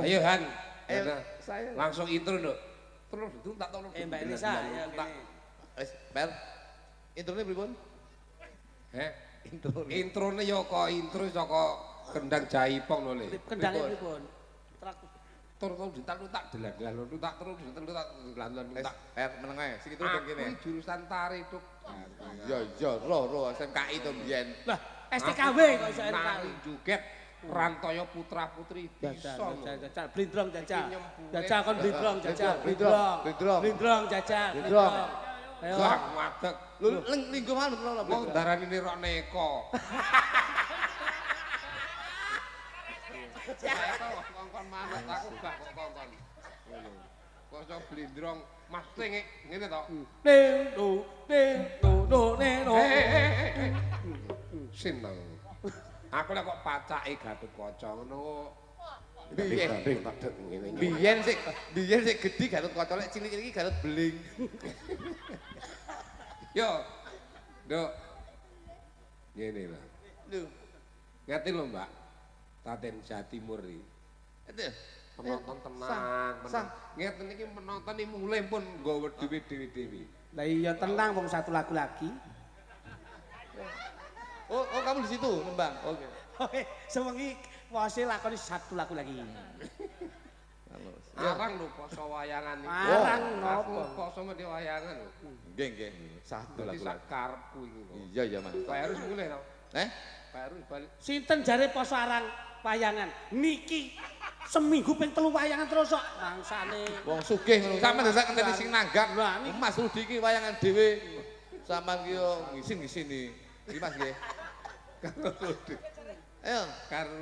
Ayo Han. Saya. Langsung intro Nduk. Terus itu tak tolong. Mbak Elisa ya Tak. Wis, Per. Introne pripun? Heh. Intro. Introne ya kok intro saka kendang jaipong lho Le. Kendangnya pripun? Tur ditalu tak delan-delan tak terus ditalu tak delan-delan tak. Per meneng ae, sing itu ben kene. Aku jurusan tari Duk. Iya, roh SMKI to mbiyen. Lah, STKW kok iso STKW. Nari joget Rantoyo putra putri bisa Jajal blindrong jajal. Nyempure. Jajal kon blindrong jajal. Blindrong. Blindrong jajal. Blindrong. Ayo. Wah, wadeg. Lho linggo manut lho. Wong darani ini rok neko. Kongkon manut aku gak kok kongkon. Kok iso blindrong maksudnya ngene to. Ding do ne no. Sin to. Aku lek kok pacake Gatotkaca ngono. Biyen Ngene. biyen sik gedhi Gatotkaca lek cilik iki Gatot Beling. Yo. Nduk. Ngene lho. Lho, Ngerti lho, Mbak. Taten Jawa Timur iki. itu. Penonton tenang, menang. Ngeten iki penonton iki mulai pun nggawa dhewe-dhewe. Lah iya tenang wong satu lagu lagi. Oh, kamu di situ nembang. Oke. Oke, sewengi wase lakoni satu lagu lagi. Arang lho poso wayangan iki. Arang Aku nopo? poso mesti wayangan lho. Nggih. Satu Dadi lagu sak lagi. karepku iki kok. Iya, Mas. Pak harus mulai to. Pak harus balik. Sinten jare poso arang wayangan? Niki seminggu ping 3 wayangan terus kok bangsane. Wong sugih ngono. Sampe ndak ngenteni sing nanggap. Lah, niki- Mas Rudi iki wayangan dhewe. Sampeyan ki yo ngisin-ngisini. Iki Mas nggih. Karo Rudi. Ayo. Karo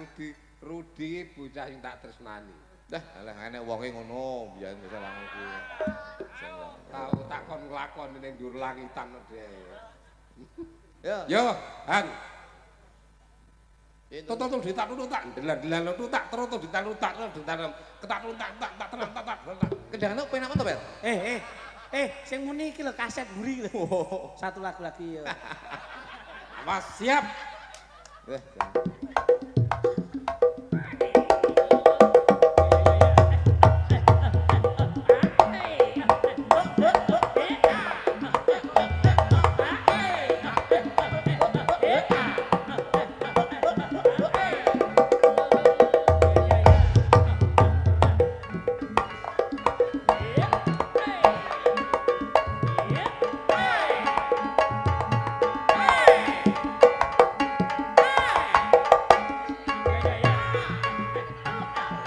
Rudi bocah sing tak tresnani. Dah, alah enek wonge ngono, biyen bisa langu ku. Tahu tak kon nglakoni ning dhuwur langitan dhewe. Ya. Yo, Han. Itu. Toto ditak tak delan-delan tak terus ditak ketak tak terang. Kendangane penak apa to, Per? Sing muni iki lho kaset mburi lho. Satu lagu lagi ya. Awas siap.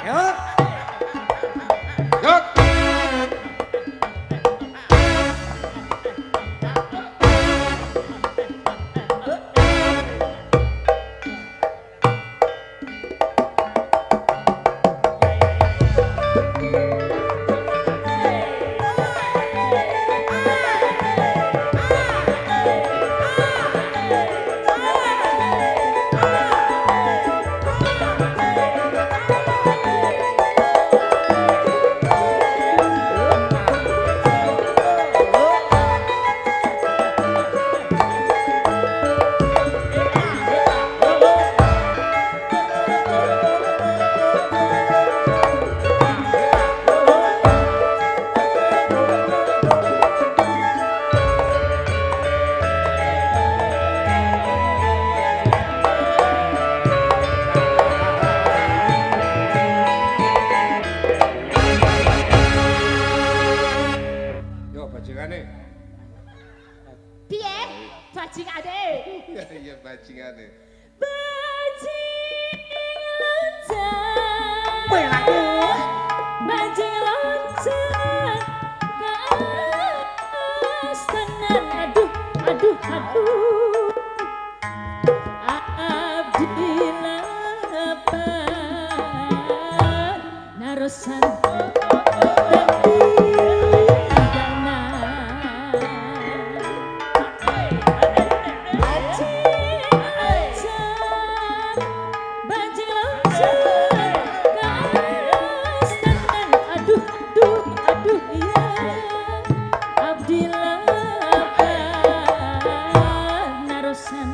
Yo. Yuk. Yo bajingane. Piye? Bajingane. Iya bajingane. Bajing loncat. Kowe aku. Bajing loncat. Gas tenan. Aduh. Abdillah narosan.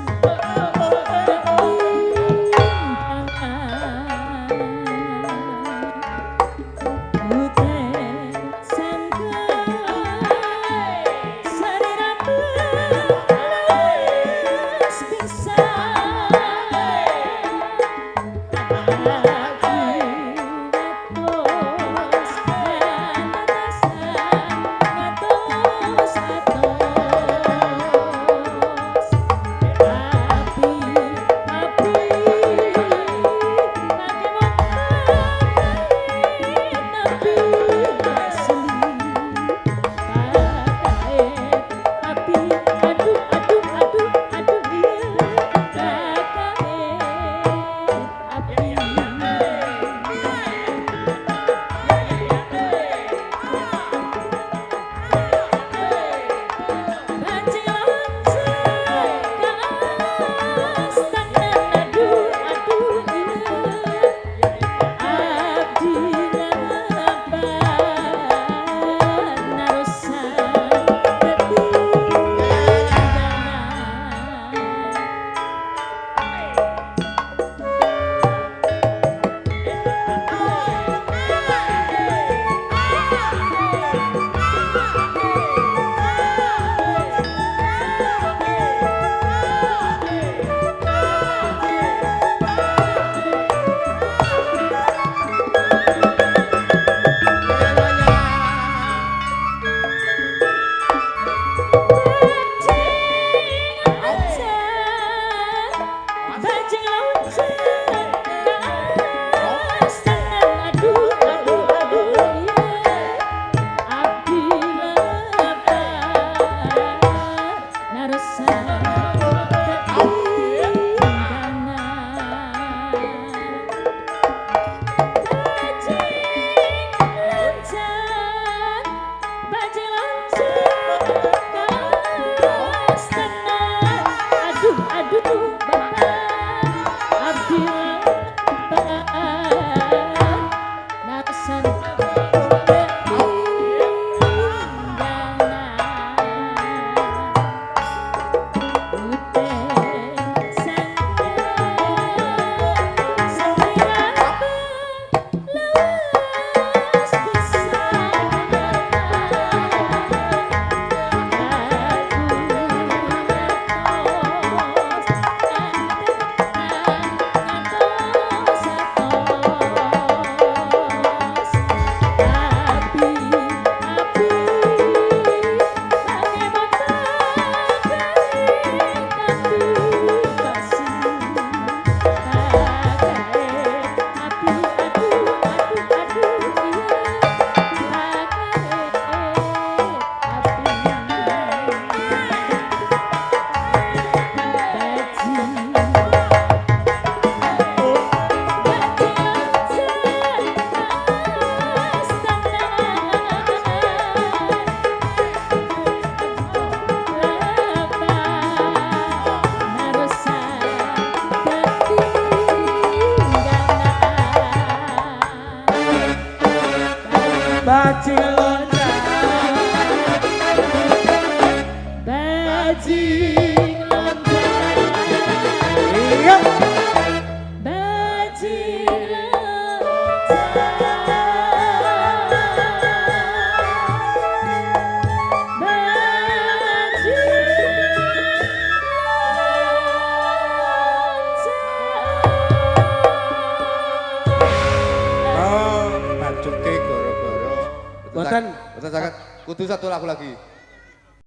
Boten saged kudu satu lagu lagi.